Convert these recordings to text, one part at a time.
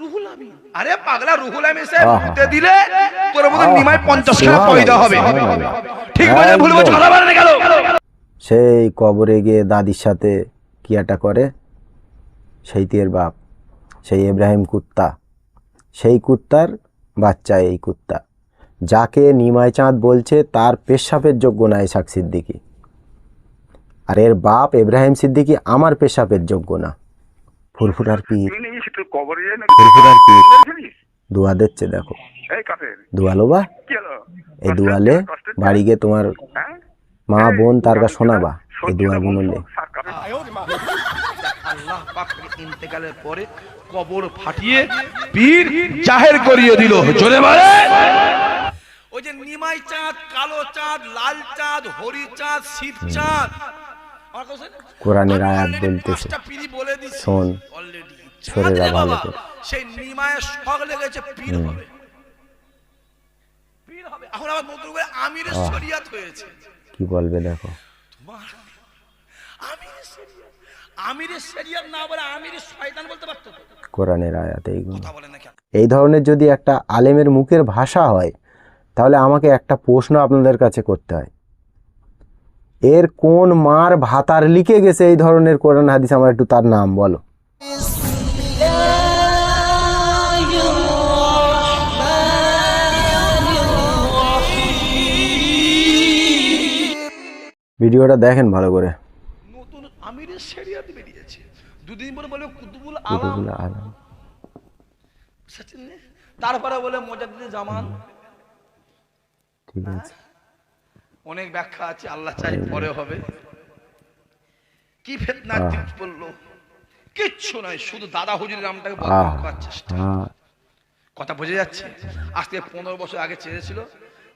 রুহুল আমিন। আরে পাগলা, রুহুল আমিন সাহেব মুতে দিলে তোর মতো নিমাই 50 খানা পয়দা হবে। ঠিক বলে ভুল বলছ, কথা বলে গেল। সেই কবরে গিয়ে দাদির সাথে কিয়াটা করে সেই তের বাপ, সেই ইব্রাহিম কুত্তা, সেই কুত্তার বাচ্চা এই কুত্তা, যাকে নিমাই চাঁদ বলছে তার পেশাবের যোগ্য না ইসাক সিদ্দিকী। আর এর বাপ ইব্রাহিম সিদ্দিকী আমার পেশাবের যোগ্য না। ফুরফুরার পীর, ফুরফুরার পীর দোয়া দিচ্ছে, দেখো দোয়ালো বা এই দোয়ালে বাড়ি গিয়ে তোমার মা বোন তার কাছে শোনাবা এই দোয়া গুনলে। আল্লাহ পাক ইন্তেকালের পরে কবর ফাটিয়ে পীর জাহের করিয়ে দিল। জোরে বলে। ওই যে নিমাই চাঁদ, কালো চাঁদ, লাল চাঁদ, হরি চাঁদ, শিব চাঁদ, কোরআনের আয়াত বলতেছে, শোন ছোরেরা ভালো করে, সেই নিমায়ের শখ লেগেছে পীর হবে, পীর হবে। এখন আবার নতুন করে আমিরের শরিয়াত হয়েছে। কি বলবে দেখো, আমিরের শরিয়াত না বলে আমিরের শয়তান বলতে পারতো। কোরআনের আয়াত এইগুলো। এই ধরনের যদি একটা আলেমের মুখের ভাষা হয়, তাহলে আমাকে একটা প্রশ্ন আপনাদের কাছে করতে হয়, এর কোন মার ভাতার লিখে গেছে এই ধরনের কোরআন হাদিস? আমার একটু তার নাম বলো। ভিডিওটা দেখেন ভালো করে। নতুন আমিরের শরিয়াত বেরিয়েছে, দুদিন পরে বলে কুতুবুল আলম, তারপরে বলে মুজাদ্দিদ জামান। ঠিক আছে, অনেক ব্যাখ্যা আছে, আল্লাহ চাই পরে হবে। কি ফিতনা পড়লো, কিচ্ছু নয়, শুধু দাদা হুজুরের নামটাকে বদনাম করার চেষ্টা। কথা বোঝা যাচ্ছে? আজ থেকে 15 বছর আগে চেয়েছিল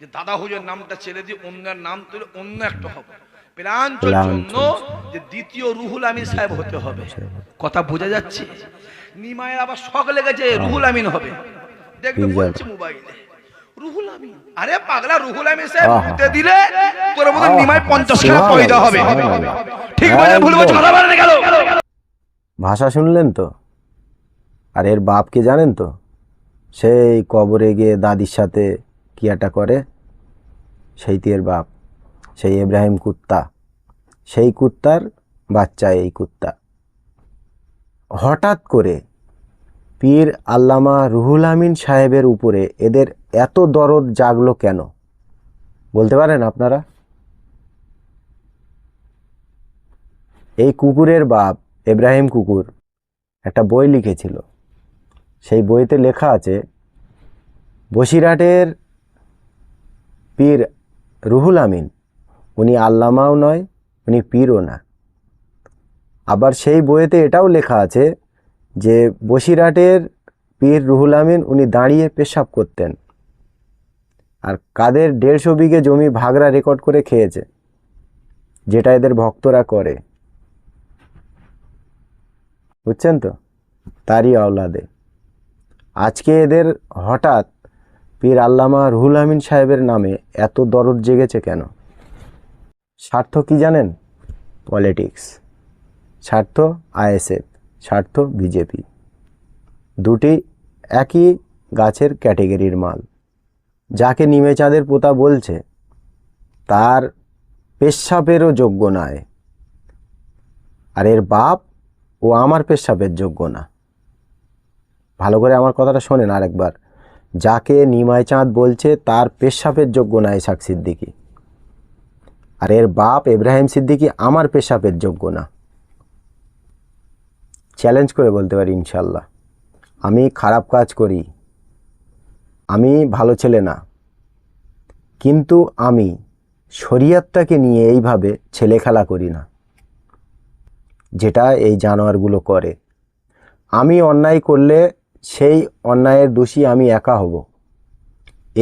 যে দাদা হুজুরের নামটা ছেড়ে দিয়ে অন্যের নাম তুলে অন্য একটা হবে, প্ল্যান জন্য যে দ্বিতীয় রুহুল আমিন সাহেব হতে হবে। কথা বোঝা যাচ্ছে? নিমায়ের আবার শখ লেগেছে রুহুল আমিন হবে, দেখবে বলছে মোবাইলে রুহুল আমিন। আরে পাগলা, রুহুল আমিন সাহেব মুতে দিলে তোর মতো নিমাই 50 খানা পয়দা হবে। ঠিক বলে ভুল বলছ, কথা বলে গেল। ভাষা শুনলেন তো? আর এর বাপকে জানেন তো? সেই কবরে গিয়ে দাদির সাথে কিয়াটা করে সেই তের বাপ, সেই ইব্রাহিম কুত্তা, সেই কুত্তার বাচ্চা এই কুত্তা। হঠাৎ করে পীর আল্লামা রুহুল আমিন সাহেবের উপরে এদের এত দরদ জাগলো কেন বলতে পারেন আপনারা? এই কুকুরের বাপ ইব্রাহিম কুকুর একটা বই লিখেছিল, সেই বইতে লেখা আছে বসিরহাটের পীর রুহুল আমিন উনি আল্লামাও নয়, উনি পীরও না। আবার সেই বইতে এটাও লেখা আছে যে বসিরহাটের পীর রুহুল আমিন উনি দাঁড়িয়ে পেশাব করতেন, আর কাদের 150 বিঘে জমি ভাগরা রেকর্ড করে খেয়েছে, যেটা এদের ভক্তরা করে, বুঝছেন তো? তারই আওলাদে আজকে এদের হঠাৎ পীর আল্লামা রুহুল আমিন সাহেবের নামে এত দরদ জেগেছে কেন? স্বার্থ কি জানেন? পলিটিক্স। স্বার্থ আইএসএফ, স্বার্থ বিজেপি, দুটি একই গাছের ক্যাটেগরির মাল। যাকে নিমে চাঁদের পোতা বলছে তার পেশাবেরও যোগ্য নয়, আর এর বাপ ও আমার পেশাবের যোগ্য না। ভালো করে আমার কথাটা শোনেন আরেকবার। যাকে নিমাই চাঁদ বলছে তার পেশাবের যোগ্য না ইসাক সিদ্দিকী, আর এর বাপ ইব্রাহিম সিদ্দিকী আমার পেশাবের যোগ্য না। চ্যালেঞ্জ করে বলতে পারি ইনশাল্লাহ। আমি খারাপ কাজ করি, আমি ভালো ছেলে না, কিন্তু আমি শরিয়তটাকে নিয়ে এইভাবে ছেলে খেলা করি না যেটা এই জানোয়ারগুলো করে। আমি অন্যায় করলে সেই অন্যায়ের দোষী আমি একা হব।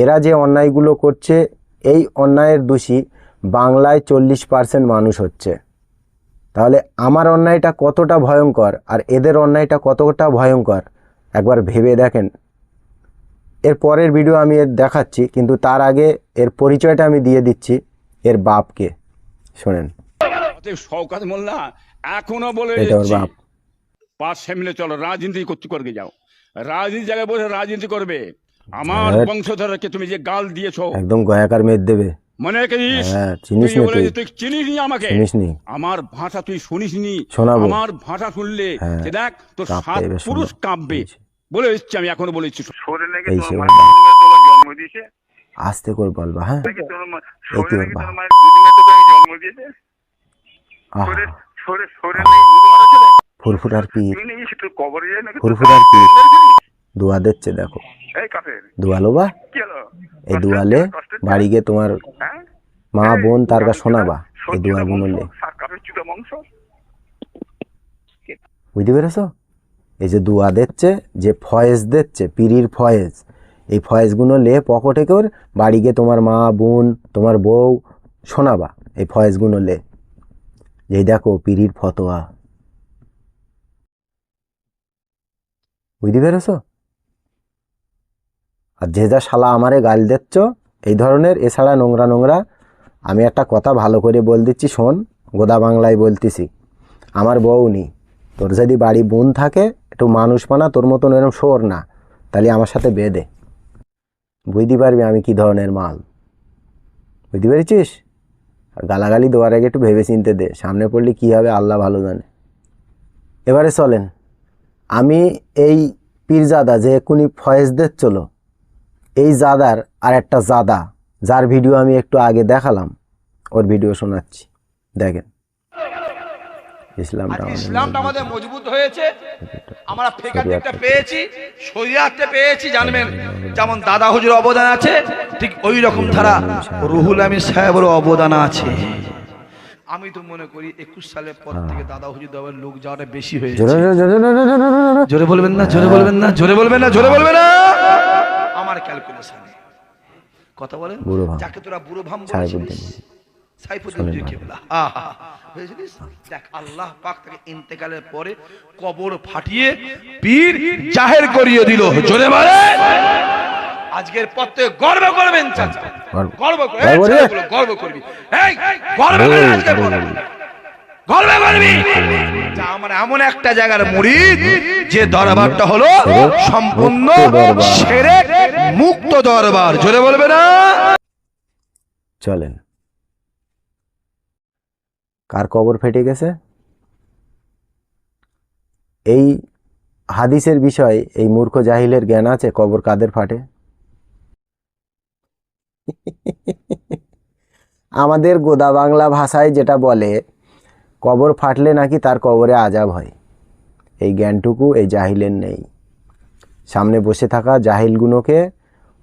এরা যে অন্যায়গুলো করছে এই অন্যায়ের দোষী বাংলায় 40% মানুষ হচ্ছে। তাহলে আমার অন্যায়টা কতটা ভয়ঙ্কর আর এদের অন্যায়টা কতটা ভয়ঙ্কর একবার ভেবে দেখেন। এর পরের ভিডিও আমি এর দেখাচ্ছি, কিন্তু তার আগে এর পরিচয়টা আমি দিয়ে দিচ্ছি এর বাপকে। শোনেন। শওকত মোল্লা এখনো বলে এটা ওর বাপ। পাঁচ মিলে চলো রাজনীতি করতে করে যাও, রাজনীতি জায়গায় বসে রাজনীতি করবে। আমার হ্যাঁ। বংশধরকে তুমি যে গাল দিয়েছো, একদম গয়াকার মেদ দেবে। মনে রেখেছিস? হ্যাঁ, চিনিস তুই নি বলে তুই? যে তুই চিনিস নি আমাকে, চিনিস নি? আমার ভাষা তুই শুনিস নি। শোনাবো। আমার ভাষা শুনলে হ্যাঁ, যে দেখ তোর কাঁপবে, 7 এবার শোনো। পুরুষ কাঁপবে। এই যে। বলে দিচ্ছি, আমি এখনো বলে দিচ্ছি। শোরে নাকি এই তোর সে মায়ের বাবা। গুদিমে তোমার জন্ম দিয়েছে, আস্তে করে বলবা, হ্যাঁ? নাকি তোর এই কি শোরে নাকি বাবা? তোর মায়ের গুদিমে তোকে জন্ম দিয়েছে। আহা, শোরে শোরে শোরে নাকি গুদিমার আছে রে। ফুরফুরার পীর, তুই নাকি তোর কবরে যায় নাকি তোর ফুরফুরার পীর দোয়া দিচ্ছে, দেখো। এই কাফের দোয়ালো বা কি হলো? এই দোয়ালে বাড়ি গিয়ে তোমার হ্যাঁ মা এই, বোন তার কাছে কাফের শোনাবা এই চুদা দোয়াগুলো বংশ, লে। সার কাফের চুদা বংশ। বুঝতে পেরেছ? এই যে দোয়া দিচ্ছে, যে ফয়েজ দিচ্ছে, পীরির ফয়েজ, এই ফয়েজগুলো লে পকেটে করে বাড়ি গিয়ে তোমার মা বোন তোমার বউ শোনাবা এই ফয়েজগুলো লে, যে এই দেখো পীরির ফতোয়া। বুঝতে পেরেছ? আর যে যা শালা আমারে গাল দিচ্ছ এই ধরনের, এছাড়া নোংরা নোংরা, আমি একটা কথা ভালো করে বল দিচ্ছি, শোন, গোদা বাংলায় বলতেছি। আমার বউ নি, তোর যদি বাড়ি বোন থাকে একটু মানুষ মানা, তোর মতন এরকম শোর না, তাহলে আমার সাথে বেঁধে বুঝতে পারবি আমি কি ধরনের মাল। বুঝতে পেরেছিস? আর গালাগালি দেওয়ার আগে একটু ভেবে চিনতে দে, সামনে পড়লে কী হবে আল্লাহ ভালো জানে। এবারে চলেন, আমি এই পীরজাদা যে এক্ষুনি ফয়েজ দিচ্ছিল, এই জাদার আর একটা জাদা, যার ভিডিও আমি একটু আগে দেখালাম, ওর ভিডিও শোনাচ্ছি, দেখেন। আর ইসলামটা আমাদের মজবুত হয়েছে, আমরা ফেকার দিকটা পেয়েছি, শরিয়াতে পেয়েছি, জানবেন যেমন দাদা হুজুর অবদান আছে, ঠিক ওই রকম ধারা রুহুল আমিন সাহেবেরও অবদান আছে। আমি তো মনে করি 21 সালের পর থেকে দাদা হুজুর দেওয়ার লোক যাওয়াটা বেশি হয়েছে। জোরে বলবেন না, জোরে বলবেন না, জোরে বলবেন না, জোরে বলবেন না। আমার ক্যালকুলেশনে কথা বলেন, যাকে তোরা বুড়ো ভাম বলছিস, সাইফুদ্দিন কিবলা, আহা বুঝছিস? দেখ আল্লাহ পাক তাকে ইন্তেকালের পরে কবর ফাটিয়ে পীর জাহের করিয়ে দিল। জোরে বলে আজকের পর থেকে গর্ব করবেন চাচা, গর্ব করে, গর্ব করবি, এই গর্ব করে, আজকে গর্ব করবি যে আমার এমন একটা জায়গার মুরিদ যে দরবারটা হলো সম্পূর্ণ শিরক মুক্ত দরবার। জোরে বলবে না? চলেন, কার কবর ফেটে গেছে এই হাদিসের বিষয় এই মূর্খ জাহিলের জ্ঞান আছে? কবর কাদের ফাটে? আমাদের গোদা বাংলা ভাষায় যেটা বলে, কবর ফাটলে নাকি তার কবরে আজাব হয়, এই জ্ঞানটুকু এই জাহিলের নেই। সামনে বসে থাকা জাহিলগুলোকে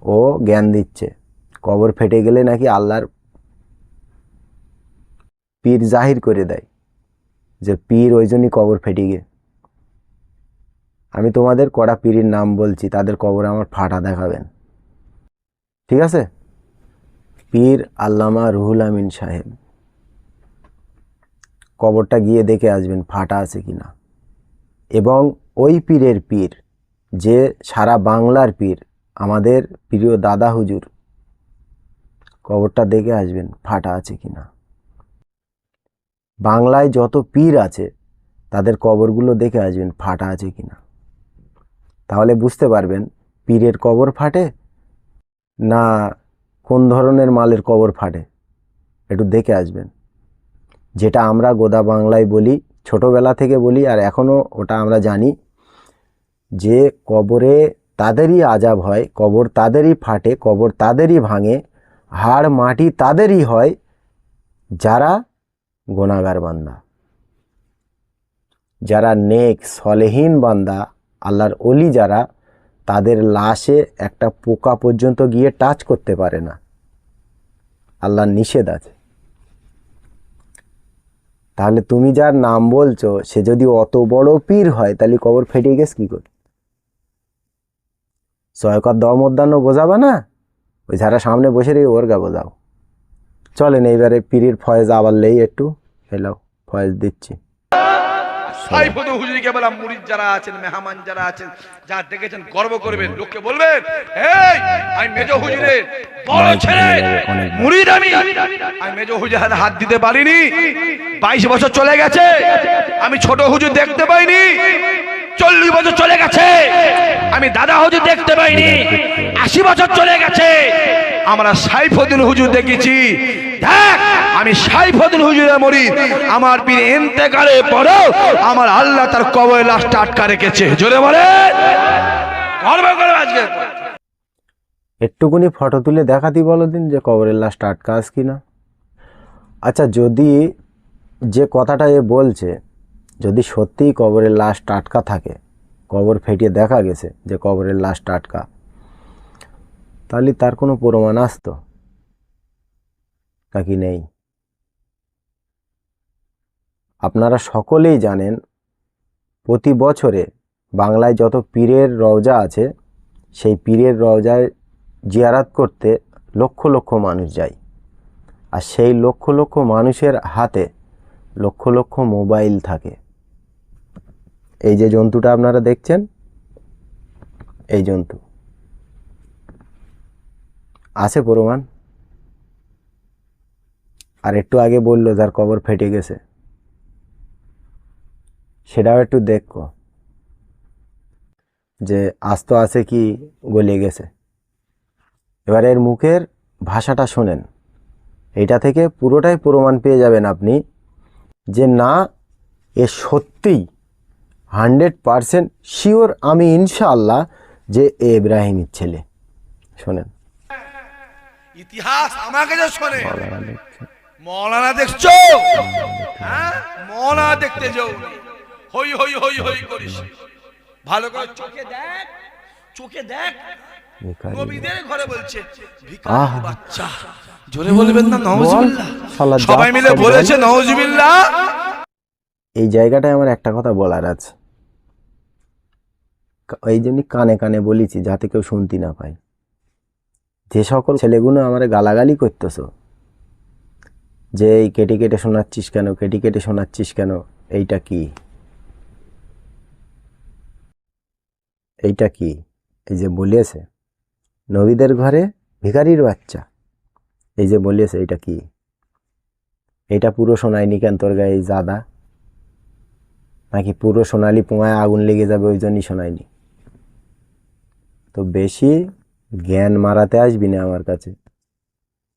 ও জ্ঞান দিচ্ছে, কবর ফেটে গেলে নাকি আল্লাহর পীর জাহির করে দেয় যে পীর ওই জন্যই কবর ফেটে গে। আমি তোমাদের কড়া পীরের নাম বলছি, তাদের কবরে আমার ফাটা দেখাবেন, ঠিক আছে? পীর আল্লামা রুহুল আমিন সাহেব, কবরটা গিয়ে দেখে আসবেন ফাটা আছে কিনা। এবং ওই পীরের পীর যে সারা বাংলার পীর, আমাদের প্রিয় দাদা হুজুর, কবরটা দেখে আসবেন ফাটা আছে কিনা। বাংলায় যত পীর আছে তাদের কবরগুলো দেখে আসবেন ফাটা আছে কিনা, তাহলে বুঝতে পারবেন পীরের কবর ফাটে না কোন ধরনের মালের কবর ফাটে। একটু দেখে আসবেন। যেটা আমরা গোদা বাংলায় বলি, ছোটবেলা থেকে বলি, আর এখনও ওটা আমরা জানি যে কবরে তাদেরই আজাব হয়, কবর তাদেরই ফাটে, কবর তাদেরই ভাঙে, হাড় মাটি তাদেরই হয় যারা গুনাহগার বান্দা, যারা নেক সলেহীন বান্দা, আল্লাহর ওলি যারা, তাদের লাশে একটা পোকা পর্যন্ত গিয়ে টাচ করতে পারে না, আল্লাহর নিষেধ আছে। তাহলে তুমি যার নাম বলছো সে যদি অত বড় পীর হয়, তাহলে কবর ফেটে গেছে কি করে? সয়কত দম উদ্যানও বোঝাবে না, ওই যারা সামনে বসে রে ওর গা বোঝাও। চলেন এইবারে পীরের ফয়েজ আবার লেই, একটু হেলাও, ফয়েজ দিচ্ছি। সাইফুদ্দিন হুজুরকে বললাম, মুরিদ যারা আছেন, মেহমান যারা আছেন, যা দেখেছেন গর্ব করবেন, লোককে বলবেন এই আমি মেজো হুজুরের বড় ছেলে, মুরিদ আমি মেজো হুজুরের হাত দিতে পারিনি, 22 বছর চলে গেছে, আমি ছোট হুজুর দেখতে পাইনি, 40 বছর চলে গেছে, আমি দাদা হুজুর দেখতে পাইনি। 80 বছর চলে গেছে, আমরা সাইফুদ্দিন হুজুর দেখেছি। দেখ, আমি সাইফুদ্দিন হুজুরের মুরিদ। আমার পীর ইন্তেকালের পরেও আমার আল্লাহ তার কবরে লাশটা আটকা রেখেছে। জোরে বলে গর্ব করে আজকে। একটুকুনি ফটো তুলে দেখাতি বলো দিন যে কবরের লাশটা আটকা আছে কিনা। আচ্ছা, যদি যে কথাটা এ বলছে যদি সত্যিই কবরের লাশ টাটকা থাকে, কবর ফেটিয়ে দেখা গেছে যে কবরের লাশ টাটকা, তাহলে তার কোনো প্রমাণ আসতো নাকি নেই? আপনারা সকলেই জানেন প্রতি বছরে বাংলায় যত পীরের রওজা আছে, সেই পীরের রওজায় জিয়ারাত করতে লক্ষ লক্ষ মানুষ যায়। আর সেই লক্ষ লক্ষ মানুষের হাতে লক্ষ লক্ষ মোবাইল থাকে। এই যে জন্তুটা আপনারা দেখছেন, এই জন্তু আছে প্রমাণ। আর একটু আগে বললো যার কবর ফেটে গেছে, সেটাও একটু দেখো যে আস্ত আছে কি গলে গেছে। এবার এর মুখের ভাষাটা শোনেন, এইটা থেকে পুরোটাই প্রমাণ পেয়ে যাবেন আপনি যে না, এ সত্যিই 100% শিওর আমি ইনশাআল্লাহ যে এ ইব্রাহিমের ছেলে। শোনেন, ইতিহাস আমাকে যে শোনে। মৌলানা দেখছো? হ্যাঁ, মৌলানা দেখতে যাও, হই হই হই হই করিস। ভালো করে চোখে দেখ, চোখে দেখ। নবীদের ঘরে বলছে ভিখারি বাচ্চা। জোরে বলবেন না নাউজুবিল্লাহ? সবাই মিলে বলেছে নাউজুবিল্লাহ। এই জায়গাটায় আমার একটা কথা বলার আছে, এই জন্যই কানে কানে বলেছি যাতে কেউ শুনতে না পায়। যে সকল ছেলেগুলো আমার গালাগালি করতেছ যে এই কেটে কেটে শোনাচ্ছিস কেন, কেটে কেটে শোনাচ্ছিস কেন, এইটা কি? এইটা কি? এই যে বলিয়েছে নবীদের ঘরে ভিখারির বাচ্চা, এই যে বলিয়েছে, এইটা কি? এটা পুরো শোনায়নি কেন তোর গায়ে এই জাদা? নাকি পুরো সোনালি পোঙায় আগুন লেগে যাবে ওই জন্যই শোনায়নি? তো বেশি জ্ঞান মারাতে আসবি না আমার কাছে।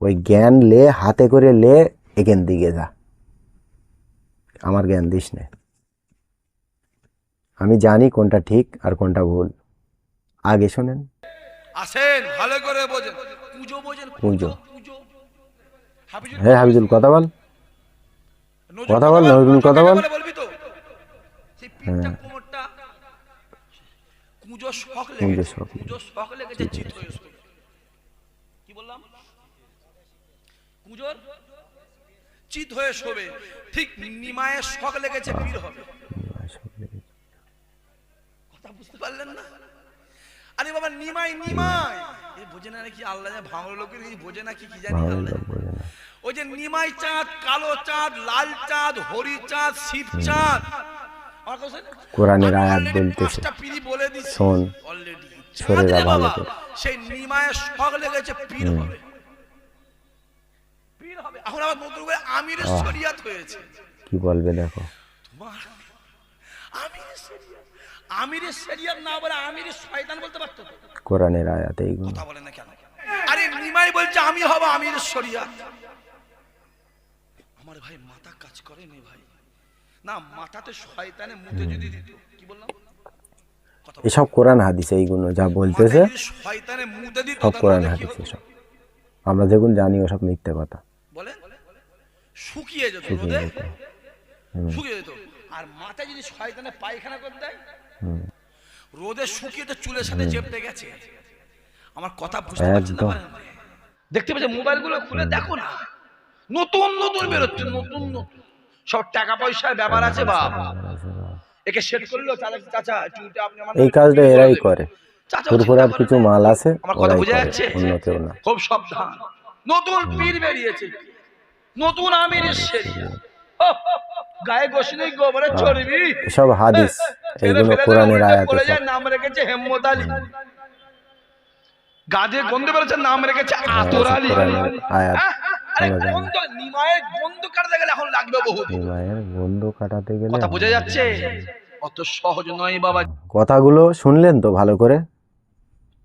ওই জ্ঞান লে, হাতে করে লে, এখান দিকে যা, আমার জ্ঞান দিস না। আমি জানি কোনটা ঠিক আর কোনটা ভুল। আগে শোনেন, আসেন ভালো করে বোঝেন। পূজো বোঝেন? পূজো। পূজো। হ্যাঁ হাবিজুল, কথা বল, কথা বল, নজরুল কথা বল। বলবি তো? সেই পিঠটা কোমরটা কুজো শখ লেগেছে, কুজো শখ লেগেছে, চিত হয়ে শোবে। কি বললাম? কুজোর চিত হয়ে শোবে। ঠিক নিমায়ের শখ লেগেছে, পীর হবে। কথা বুঝতে পারলেন না? আরে বাবা, নিমাই নিমাই এই বোঝে না নাকি? আল্লাহ জানে, ভাঙড় লোকের এই বোঝে না কি জানি আল্লাহ। ওই যে নিমাই চাঁদ, কালো চাঁদ, লাল চাঁদ, হরি চাঁদ, শিব চাঁদ, কোরআনের আয়াত বলতেছে, শোন সরেরা ভালো করে। সেই নিমায়ের শখ লেগেছে, পীর হবে, পীর হবে। এখন আবার নতুন করে আমিরের শরিয়াত হয়েছে। কি বলবে দেখো, তোমার আমিরের শরিয়াত, আমিরের শরিয়াত না বলে আমিরের শয়তান বলতে পারতো? কোরআনের আয়াত এইগুলো কথা বলে না কেন? আরে নিমাই বলছে আমি হব আমিরের শরিয়াত। আমার ভাই মাথা কাজ করে নি ভাই। না, মাথাতে শয়তানে মুতে যদি দিত, কি বললাম? এসব কোরআন হাদিস, এইগুলো যা বলতেছে শয়তানে মুতে দিত, সব কোরআন হাদিস। এসব আমরা যেগুলো জানি ওসব মিথ্যে কথা। বলেন শুকিয়ে যেত, রোদে শুকিয়ে যেত। আর মাথায় যদি শয়তানে পায়খানা করে দেয়, রোদে শুকিয়ে তো চুলের সাথে চেপটে গেছে। আমার কথা বুঝতে পারছেন না? দেখতে পাচ্ছেন মোবাইলগুলো খুলে দেখো না, নতুন নতুন বেরোচ্ছে, নতুন নতুন সব টাকা পয়সার ব্যাপার আছে। বাপ একে সেট করলো চাচা, চুলটা আপনি আমার এই কাজটা এরাই করে। ফুরফুরার কিছু মাল আছে, আমার কথা বুঝে যাচ্ছে? অন্য কেউ না। খুব সাবধান, নতুন পীর বেরিয়েছে, নতুন আমিরের শরিয়া। গায়ে গোশনে গোবরে চর্বি, সব হাদিস, এইগুলো কোরআনের আয়াত। নাম রেখেছে হেম্মত আলী, গাজে গন্ধ বেরোচ্ছে, নাম রেখেছে আতর আলী। আয়াত নিমায়ের গন্ধ কাটাতে গেলে এখন লাগবে বহুদিন। নিমায়ের গন্ধ কাটাতে গেলে কথা বোঝা যাচ্ছে? অত সহজ নয় বাবা। কথাগুলো শুনলেন তো ভালো করে?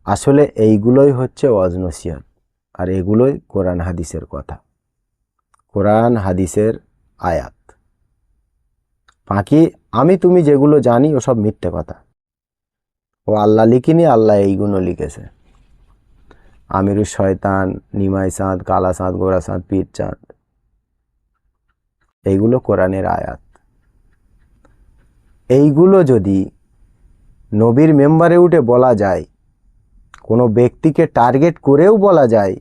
আসলে এইগুলোই হচ্ছে ওয়াজ নসিহত, আর এগুলোই কোরআন হাদিসের কথা, কোরআন হাদিসের আয়াত। বাকি আমি তুমি যেগুলো জানি ওসব মিথ্যে কথা। ও আল্লাহ লিখিনি, আল্লাহ এইগুলো লিখেছে। আমিরুল শয়তান, নিমাই চাঁদ, কালা চাঁদ, গোরা চাঁদ, পীর চাঁদ, এইগুলো কোরআনের আয়াত। এইগুলো যদি নবীর মেম্বারে উঠে বলা যায়, কোনো ব্যক্তিকে টার্গেট করেও বলা যায়,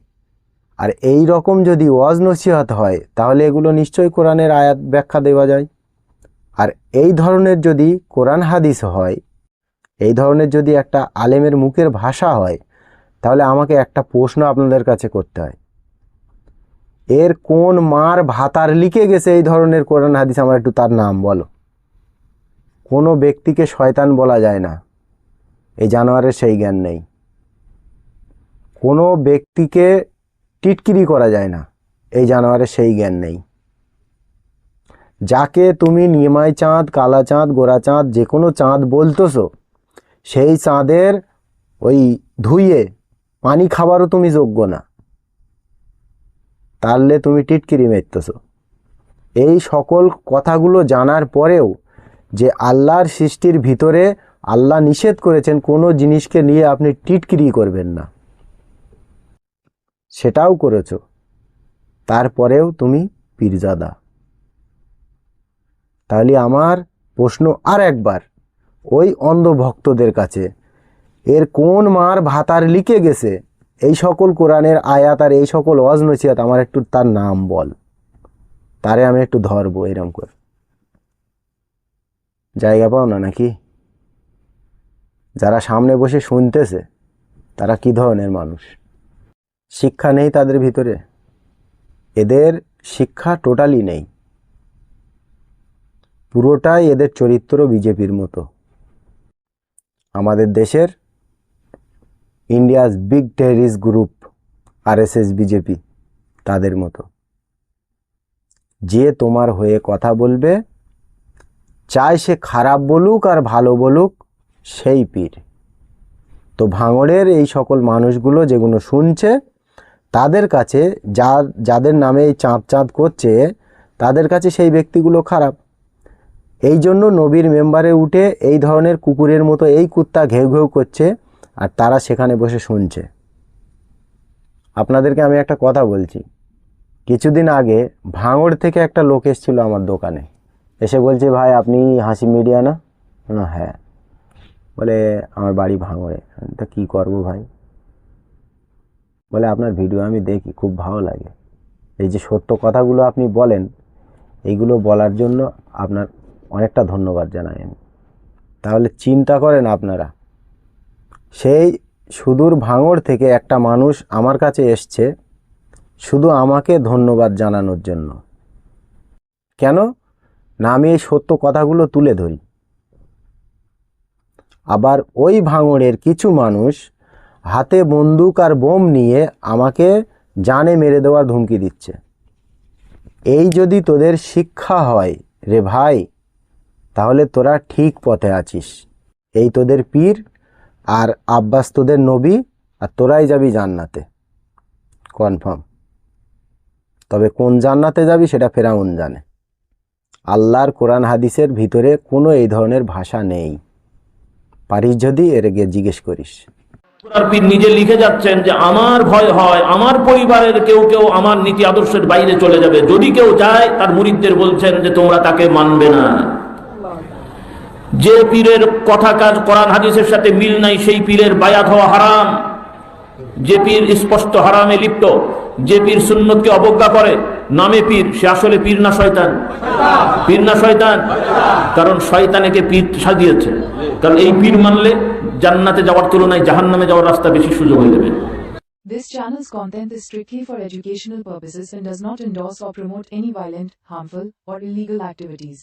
আর এই রকম যদি ওয়াজ নসিহত হয়, তাহলে এগুলো নিশ্চয়ই কোরআনের আয়াত ব্যাখ্যা দেওয়া যায়। আর এই ধরনের যদি কোরআন হাদিস হয়, এই ধরনের যদি একটা আলেমের মুখের ভাষা হয়, তাহলে আমাকে একটা প্রশ্ন আপনাদের কাছে করতে হয়, এর কোন মার ভাতার লিখে গেছে এই ধরনের কোরআন হাদিস? আমার একটু তার নাম বলো। কোনো ব্যক্তিকে শয়তান বলা যায় না, এই জানোয়ারের সেই জ্ঞান নেই। কোনো ব্যক্তিকে টিটকিরি করা যায় না, এই জানোয়ারের সেই জ্ঞান নেই। যাকে তুমি নিমাই চাঁদ, কালা চাঁদ, গোরা চাঁদ, যে কোনো চাঁদ বলতেছো, সেই চাঁদের ওই ধুইয়ে পানি খাবারও তুমি যোগ্য না, তাহলে তুমি টিটকিরি মেরতেছো। এই সকল কথাগুলো জানার পরেও যে আল্লাহর সৃষ্টির ভিতরে আল্লাহ নিষেধ করেছেন কোনো জিনিসকে নিয়ে আপনি টিটকিরি করবেন না, সেটাও করেছো, তারপরেও তুমি পীরজাদা। তাহলে আমার প্রশ্ন আর একবার ওই অন্ধ ভক্তদের কাছে, এর কোন মার ভাতার লিখে গেছে এই সকল কোরআনের আয়াত আর এই সকল ওয়াজ নসিহত? আমার একটু তার নাম বল, তারে আমি একটু ধরবো। এরকম করে জায়গা পাও না নাকি? যারা সামনে বসে শুনতেছে তারা কি ধরনের মানুষ? শিক্ষা নেই তাদের ভিতরে, এদের শিক্ষা টোটালি নেই, পুরোটাই এদের চরিত্র বিজেপির মতো। আমাদের দেশের India's big terrorist group RSS BJP, তাদের মতো। যে তোমার হয়ে কথা বলবে, চাই সে খারাপ বলুক আর ভালো বলুক, সেই পীর। তো ভাঙড়ের এই সকল মানুষগুলো যেগুলো শুনছে, তাদের কাছে যাদের নামে এই চাঁদ চাঁদ করছে, তাদের কাছে সেই ব্যক্তিগুলো খারাপ। এই জন্য নবীর মেম্বারে উঠে এই ধরনের কুকুরের মতো এই কুত্তা ঘেউ ঘেউ করছে, আর তারা সেখানে বসে শুনছে। আপনাদেরকে আমি একটা কথা বলছি, কিছুদিন আগে ভাঙড় থেকে একটা লোক এসেছিল আমার দোকানে, এসে বলছে, ভাই আপনি হাসি মিডিয়া না? হ্যাঁ। বলে আমার বাড়ি ভাঙড়ে। তা কী করবো ভাই? বলে আপনার ভিডিও আমি দেখি, খুব ভালো লাগে, এই যে সত্য কথাগুলো আপনি বলেন, এইগুলো বলার জন্য আপনার অনেকটা ধন্যবাদ জানাই আমি। তাহলে চিন্তা করেন আপনারা, সেই সুদূর ভাঙড় থেকে একটা মানুষ আমার কাছে এসছে শুধু আমাকে ধন্যবাদ জানানোর জন্য। কেন না? আমি এই সত্য কথাগুলো তুলে ধরি। আবার ওই ভাঙড়ের কিছু মানুষ হাতে বন্দুক আর বোম নিয়ে আমাকে জানে মেরে দেওয়ার ধমকি দিচ্ছে। এই যদি তোদের শিক্ষা হয় রে ভাই, তাহলে তোরা ঠিক পথে আছিস। এই তোদের পীর আর আব্বাস তোদের নবী, আর তোরাই যাবি জান্নাতে কনফার্ম। তবে কোন জান্নাতে যাবি সেটা ফেরাউন জানে। আল্লাহর কোরআন হাদিসের ভিতরে কোনো এই ধরনের ভাষা নেই। পারিস যদি এর গিয়ে জিজ্ঞেস করিস। পীর নিজে লিখে যাচ্ছেন যে আমার ভয় হয় আমার পরিবারের কেউ কেউ আমার নীতি আদর্শের বাইরে চলে যাবে যদি কেউ যায়। তার মুরিদদের বলছেন যে তোমরা তাকে মানবে না। যে পীরের কথা কাজ কোরআন হাদিসের সাথে মিল নাই সেই পীরের বায়াত হওয়া হারাম। যে পীর স্পষ্ট হারামে লিপ্ত, যে পীর সুন্নতকে অবজ্ঞা করে, নামে পীর, সে আসলে পীর না শয়তান? পীর না শয়তান? কারণ শয়তানকে পীর সাজিয়েছে। কারণ এই পীর মানলে জান্নাতে যাওয়ার তুলনায় জাহান্নামে যাওয়ার রাস্তা বেশি সুযোগ হয়ে যাবে। This channel's content is strictly for educational purposes and does not endorse or promote any violent, harmful, or illegal activities.